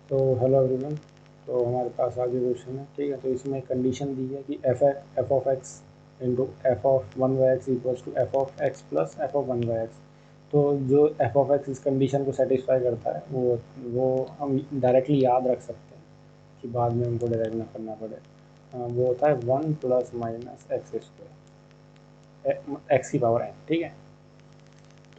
तो hello everyone. तो हमारे पास आगे क्वेश्चन है, ठीक है। तो इसमें कंडीशन दी है कि F of X into F of one by X equals to F of X plus F of one by X. तो जो एफ ऑफ एक्स इस कंडीशन को सेटिस्फाई करता है वो हम डायरेक्टली याद रख सकते हैं कि बाद में हमको डायरेक्ट ना करना पड़े। वो होता है one plus minus X square x की पावर एन, ठीक है।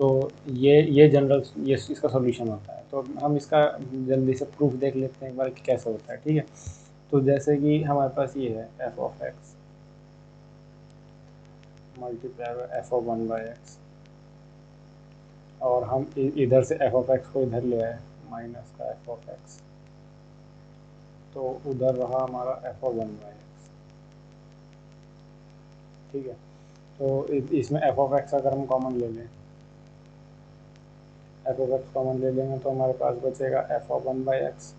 तो ये जनरल ये इसका सॉल्यूशन होता है। तो हम इसका जल्दी से प्रूफ देख लेते हैं एक बार कि कैसे होता है, ठीक है। तो जैसे कि हमारे पास ये है F of x multiply by F of one by x, और हम इधर से एफ ऑफ एक्स को इधर ले आए माइनस का एफ ऑफ एक्स, तो उधर रहा हमारा F of one by X, ठीक है। तो इसमें एफ ऑफ एक्स अगर हम कॉमन ले लें, एफ ऑफ एक्स कॉमन ले लेंगे तो हमारे पास बचेगा F of one by X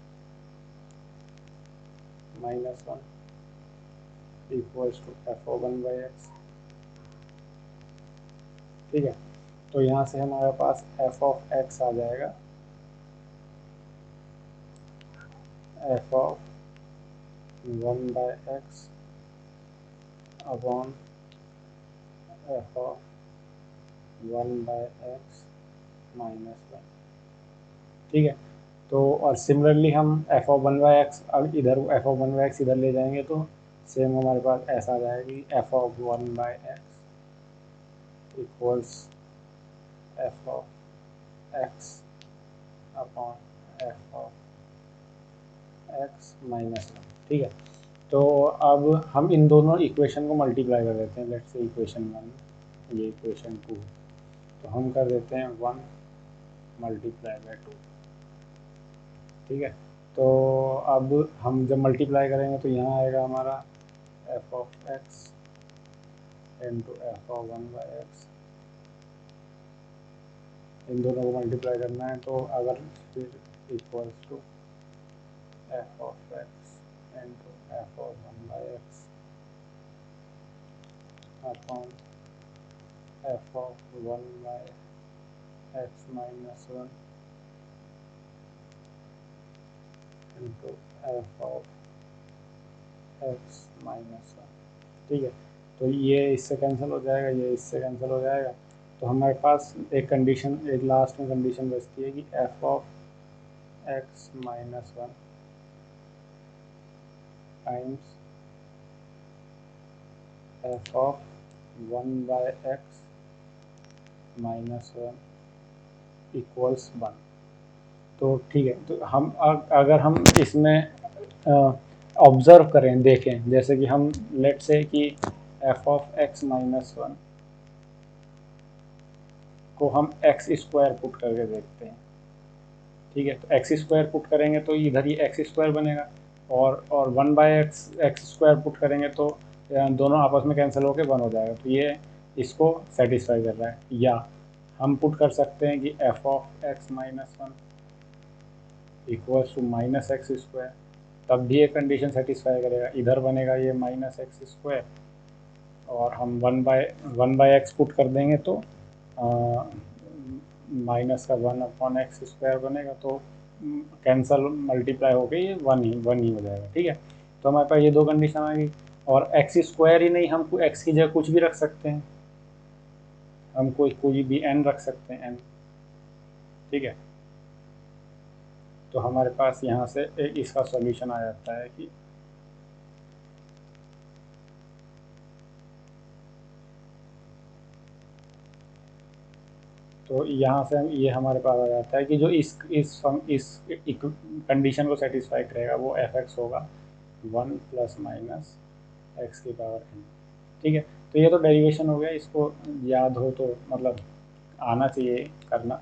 minus one equals to F of one by X, ठीक है। तो यहाँ से हमारे पास एफ ऑफ एक्स आ जाएगा F of one by X upon F of one by X minus one, ठीक है। तो और सिमिलरली हम F of one by X अब इधर F of one by X इधर ले जाएंगे तो सेम हमारे पास ऐसा आ जाएगा कि F of one by x equals F of x upon F of X minus one, ठीक है। तो अब हम इन दोनों इक्वेशन को मल्टीप्लाई कर देते हैं। लेट्स से इक्वेशन वन, ये इक्वेशन टू, तो हम कर देते हैं वन मल्टीप्लाई बाय टू, ठीक है। तो अब हम जब मल्टीप्लाई करेंगे तो यहाँ आएगा हमारा F of X into F of one by X, इन दोनों को मल्टीप्लाई करना है तो अगर फिर equals to F of X into F of one by X upon F of one by X minus one into F of X minus one, ठीक है। तो ये इससे कैंसिल हो जाएगा, ये इससे कैंसिल हो जाएगा। तो हमारे पास एक कंडीशन, एक लास्ट में कंडीशन बचती है कि F of X minus one times F of one by X minus one equals one. तो ठीक है, तो हम अगर हम इसमें ऑब्जर्व करें, देखें, जैसे कि हम लेट से कि F of X minus one को हम एक्स स्क्वायर पुट करके देखते हैं, ठीक है। तो एक्स स्क्वायर पुट करेंगे तो इधर ही एक्स स्क्वायर बनेगा, और one by x x square put करेंगे तो दोनों आपस में कैंसिल होकर वन हो जाएगा। तो ये इसको सेटिस्फाई कर रहा है। या हम पुट कर सकते हैं कि F of X minus one equals to minus X square, तब भी ये कंडीशन सेटिस्फाई करेगा। इधर बनेगा ये माइनस एक्स स्क्वायर, और हम वन बाय एक्स पुट कर देंगे तो माइनस का वन अपॉन एक्स स्क्वायर बनेगा, तो कैंसल मल्टीप्लाई हो गई, ये वन ही हो जाएगा, ठीक है। तो हमारे पास ये दो कंडीशन आ गई। और एक्स स्क्वायर ही नहीं, हम एक्स की जगह कुछ भी रख सकते हैं, हम कोई भी एन रख सकते हैं, एन, ठीक है। तो हमारे पास यहाँ से इसका सॉल्यूशन आ जाता है कि तो यहाँ से ये हमारे पास आ जाता है कि जो इस कंडीशन को सेटिस्फाई करेगा वो एफ एक्स होगा वन प्लस माइनस एक्स की पावर एन, ठीक है। तो ये तो डेरिवेशन हो गया, इसको याद हो तो मतलब आना चाहिए करना।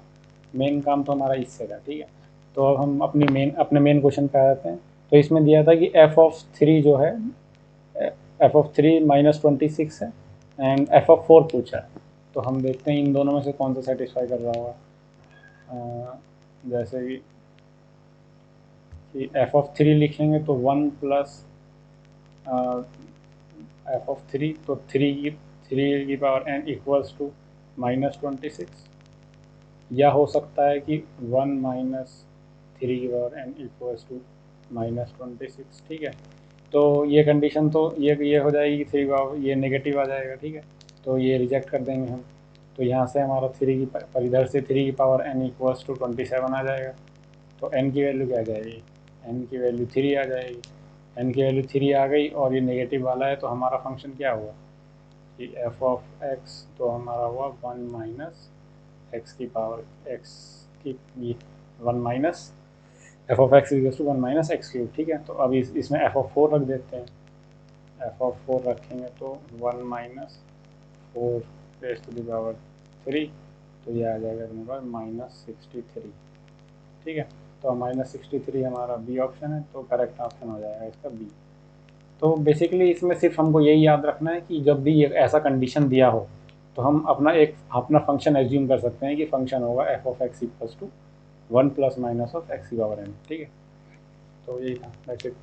मेन काम तो हमारा इससे था, ठीक है। तो अब हम अपने मेन क्वेश्चन पे आ जाते हैं। तो इसमें दिया था कि एफ ऑफ थ्री जो है, एफ ऑफ थ्री माइनस 26 है, एंड एफ ऑफ फोर पूछा है। तो हम देखते हैं इन दोनों में से कौन सा सेटिस्फाई कर रहा होगा। जैसे कि एफ ऑफ थ्री लिखेंगे तो one plus F of three, तो थ्री की power N equals to minus 26, या हो सकता है कि वन माइनस 3 की पावर n इक्वल्स टू -26, ठीक है। तो ये कंडीशन तो ये हो जाएगी, 3 पावर ये नेगेटिव आ जाएगा, ठीक है। तो ये रिजेक्ट कर देंगे हम। तो यहाँ से हमारा 3 की पर इधर से 3 की पावर n इक्वल्स टू 27 आ जाएगा। तो n की वैल्यू क्या आ जाएगी, n की वैल्यू 3 आ जाएगी। n की वैल्यू 3 आ गई और ये नेगेटिव वाला है, तो हमारा फंक्शन क्या हुआ कि एफ ऑफ एक्स तो हमारा हुआ 1 माइनस एक्स की पावर एक्स की 1 minus F of X equal to 1 minus X cube, ठीक है। तो अब इसमें एफ ऑफ 4 रख देते हैं। एफ ऑफ 4 रखेंगे तो 1 minus 4 raise to the power 3, तो ये आ जाएगा अपने पास -63, ठीक है। तो -63 हमारा बी ऑप्शन है, तो करेक्ट ऑप्शन हो जाएगा इसका बी। तो बेसिकली इसमें सिर्फ हमको यही याद रखना है कि जब भी एक ऐसा कंडीशन दिया हो तो हम अपना फंक्शन एज्यूम कर सकते हैं कि फंक्शन होगा F of X equals to 1 plus minus of X की पावर n, ठीक है। तो यही था, दैट्स इट।